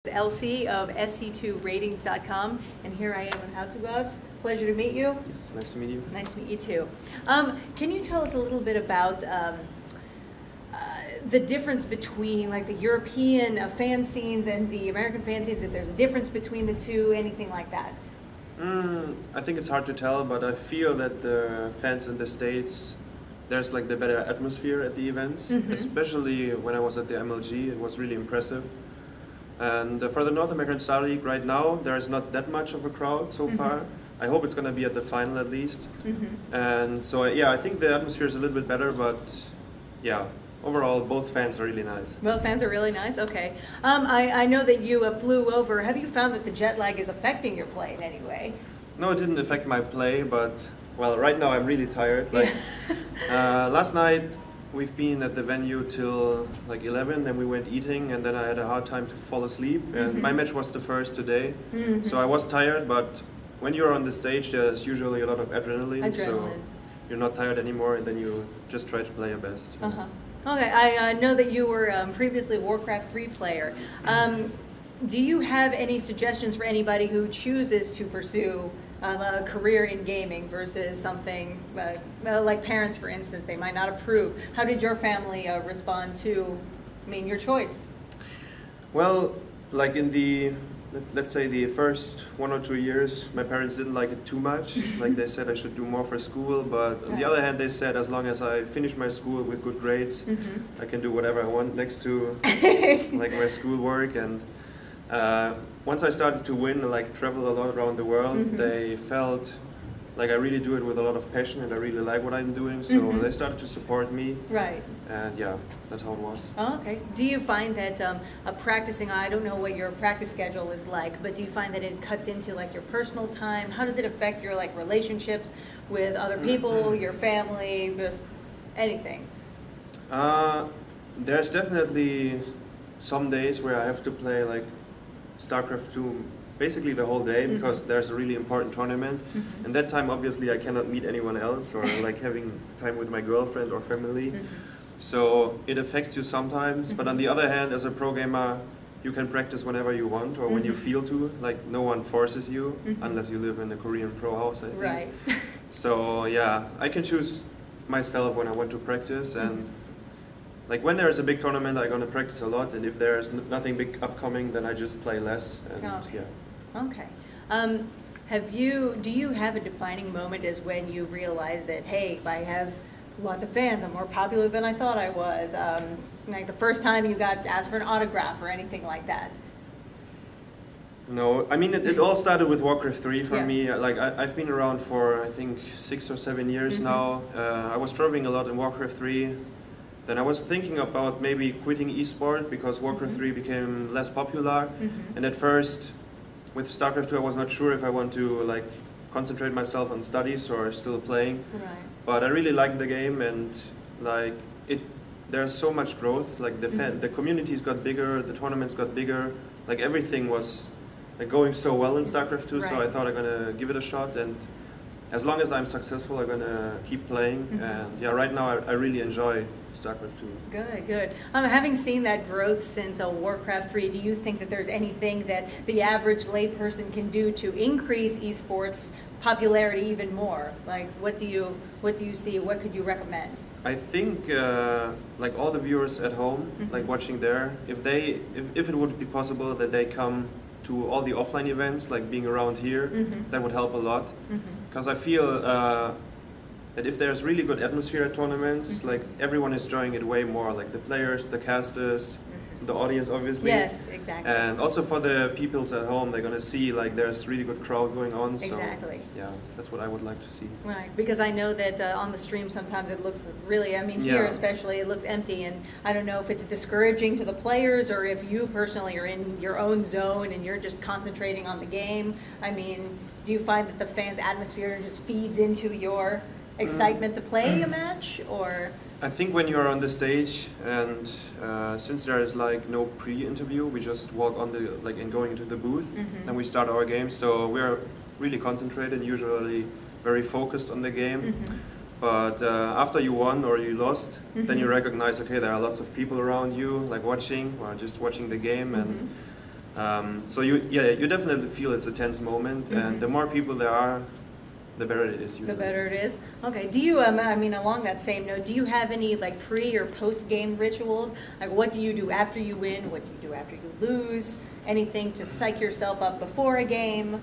LC of SC2ratings.com, and here I am with HasuObs. Pleasure to meet you. Yes, nice to meet you. Nice to meet you too. Can you tell us a little bit about the difference between like the European fan scenes and the American fan scenes, if there's a difference between the two, anything like that? I think it's hard to tell, but I feel that the fans in the States, there's like the better atmosphere at the events, especially when I was at the MLG, it was really impressive. And for the North American Star League right now, there is not that much of a crowd so far. I hope it's going to be at the final at least. And so, yeah, I think the atmosphere is a little bit better, but yeah, overall, both fans are really nice. Both fans are really nice? Okay. I know that you flew over. Have you found that the jet lag is affecting your play in any way? No, it didn't affect my play, but, well, right now I'm really tired. Like, last night, we've been at the venue till like 11, then we went eating, and then I had a hard time to fall asleep. And my match was the first today, so I was tired, but when you're on the stage, there's usually a lot of adrenaline. So you're not tired anymore, and then you just try to play your best. Okay, I know that you were previously a Warcraft 3 player. Do you have any suggestions for anybody who chooses to pursue a career in gaming versus something like parents, for instance, they might not approve? How did your family respond to, your choice? Well, like in the, let's say the first 1 or 2 years, my parents didn't like it too much. Like they said I should do more for school, but on the other hand, they said as long as I finish my school with good grades, I can do whatever I want next to like my schoolwork. And once I started to win and like travel a lot around the world, they felt like I really do it with a lot of passion and I really like what I'm doing, so they started to support me. Right. And yeah, that's how it was. Oh, okay. Do you find that practicing, I don't know what your practice schedule is like, but do you find that it cuts into like your personal time? How does it affect your like relationships with other people, your family, just anything? There's definitely some days where I have to play like StarCraft 2 basically the whole day because there's a really important tournament, and that time obviously I cannot meet anyone else or like having time with my girlfriend or family, so it affects you sometimes. But on the other hand, as a pro gamer, you can practice whenever you want or when you feel to, like no one forces you unless you live in a Korean pro house, I think. Right. So yeah, I can choose myself when I want to practice, and like when there's a big tournament, I'm gonna practice a lot, and if there's nothing big upcoming, then I just play less. And yeah. Okay. Do you have a defining moment as when you realize that, hey, I have lots of fans, I'm more popular than I thought I was? Like the first time you got asked for an autograph or anything like that? No, it all started with Warcraft 3 for me. Like I've been around for I think 6 or 7 years now. I was traveling a lot in Warcraft 3. Then I was thinking about maybe quitting esport because Warcraft 3 became less popular. And at first, with StarCraft 2, I was not sure if I want to like concentrate myself on studies or still playing. Right. But I really liked the game, and like there's so much growth. Like the communities got bigger, the tournaments got bigger. Like everything was like going so well in StarCraft 2. So I thought I'm gonna give it a shot, and as long as I'm successful, I'm gonna keep playing. And yeah, right now I really enjoy StarCraft 2. Good, good. Having seen that growth since Warcraft 3, do you think that there's anything that the average layperson can do to increase esports popularity even more? Like, what do you see? What could you recommend? I think like all the viewers at home, like watching there, if it would be possible that they come to all the offline events, like being around here, that would help a lot. Because I feel that if there's really good atmosphere at tournaments, like everyone is enjoying it way more, like the players, the casters, the audience obviously. Yes, exactly. And also for the peoples at home, they're gonna see like there's really good crowd going on. So, exactly. Yeah, that's what I would like to see. Right, because I know that on the stream sometimes it looks really, here especially, it looks empty, and I don't know if it's discouraging to the players or if you personally are in your own zone and you're just concentrating on the game. Do you find that the fans' atmosphere just feeds into your excitement to play a match, or? I think when you're on the stage, and since there is like no pre-interview, we just walk on the and going into the booth, and we start our game. So we're really concentrated, usually very focused on the game. But after you won or you lost, then you recognize, okay, there are lots of people around you, like watching or just watching the game, and So you definitely feel it's a tense moment, and the more people there are, the better it is. Usually. The better it is. Okay. Do you? I mean, along that same note, do you have any like pre or post game rituals? Like, what do you do after you win? What do you do after you lose? Anything to psych yourself up before a game?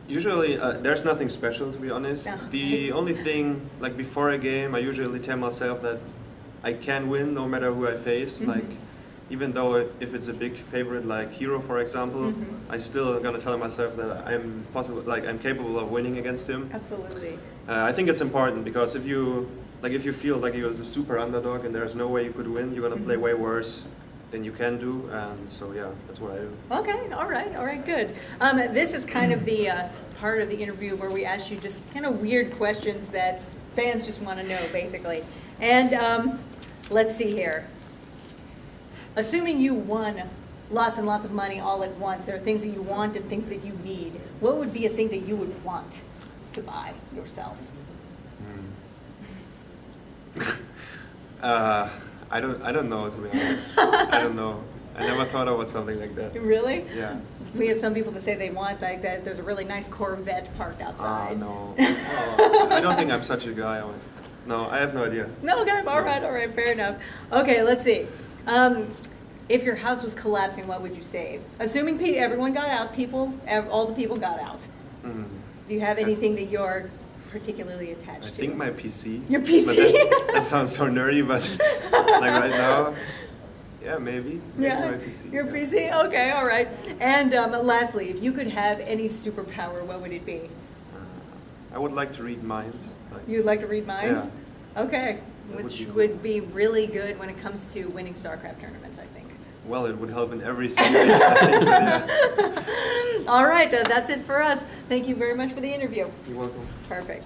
Usually, there's nothing special, to be honest. No. The only thing, like before a game, I usually tell myself that I can win no matter who I face. Like, even though if it's a big favorite like Hero, for example, I still gonna tell myself that I'm capable of winning against him. Absolutely. I think it's important because if you feel like he was a super underdog and there's no way you could win, you're gonna play way worse than you can do, and so yeah, that's what I do. Okay, all right, good. This is kind of the part of the interview where we ask you just kind of weird questions that fans just want to know, basically. And let's see here. Assuming you won lots and lots of money all at once, there are things that you want and things that you need. What would be a thing that you would want to buy yourself? I don't know, to be honest. I don't know. I never thought about something like that. Really? Yeah. We have some people that say they want like that. There's a really nice Corvette parked outside. No. Oh, I don't think I'm such a guy. No, I have no idea. No, okay, all right, fair enough. Okay, let's see. If your house was collapsing, what would you save? Assuming everyone got out, all the people got out. Do you have anything that you're particularly attached to? I think my PC. Your PC? But that sounds so nerdy, but like right now, yeah, maybe. Yeah, my PC. Your PC? Okay, all right. And lastly, if you could have any superpower, what would it be? I would like to read minds. You'd like to read minds? Yeah. Okay, which would be really good when it comes to winning StarCraft tournaments, I think. Well, it would help in every situation, I think. Yeah. All right, that's it for us. Thank you very much for the interview. You're welcome. Perfect.